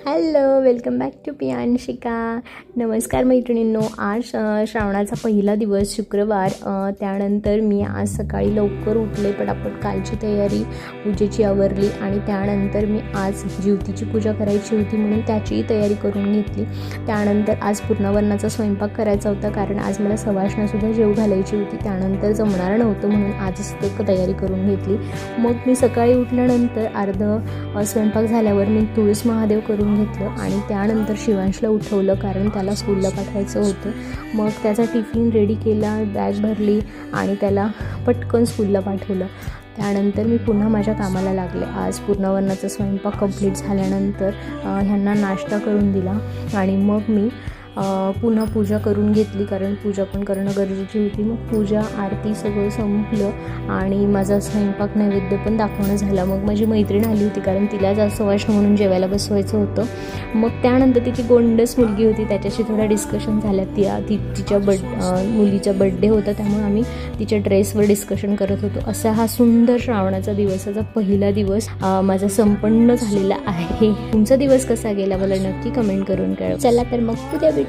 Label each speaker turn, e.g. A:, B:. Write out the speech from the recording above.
A: Hello, welcome back to Piyanshika. नमस्कार मैत्रिणींनो. आज श्रावणाचा पहिला दिवस शुक्रवार. त्यानंतर मी आज सकाळी लवकर उठले, पटापट कालची तयारी पूजेची आवरली आणि त्यानंतर मी आज ज्योतीची पूजा करायची होती म्हणून त्याचीही तयारी करून घेतली. त्यानंतर आज पूर्णावरणाचा स्वयंपाक करायचा होता, कारण आज मला सवाष्णासुद्धा जेव घालायची होती. त्यानंतर जमणार नव्हतं म्हणून आजच ते तयारी करून घेतली. मग मी सकाळी उठल्यानंतर स्वयंपाक झाल्यावर मी तुळस महादेव करून घेतलं आणि त्यानंतर शिवांशला उठवलं, कारण त्याला स्कूलला पाठवायचं होतं. मग त्याचा टिफिन रेडी केला, बॅग भरली आणि त्याला पटकन स्कूलला पाठवलं. त्यानंतर मी पुन्हा माझ्या कामाला लागले. आज पूर्णावरणाचा स्वयंपाक कंप्लीट झाल्यानंतर ह्यांना नाश्ता करून दिला आणि मग मी पुन्हा पूजा करून घेतली, कारण पूजा पण करणं गरजेची होती. मग पूजा आरती सगळं संपलं आणि माझा स्वयंपाक नैवेद्य पण दाखवणं झाला. मग माझी मैत्रीण आली होती, कारण तिला जास्त वाष्ण म्हणून जेवायला बसवायचं होतं. मग त्यानंतर तिची गोंडस मुलगी होती, त्याच्याशी थोडा डिस्कशन झाल्या. तिच्या मुलीचा बड्डे होता, त्यामुळे आम्ही तिच्या ड्रेसवर डिस्कशन करत होतो. असा हा सुंदर श्रावणाचा दिवसाचा पहिला दिवस माझा संपन्न झालेला आहे. तुमचा दिवस कसा गेला मला नक्की कमेंट करून कळवा. चला तर मग उद्या भेटूयात.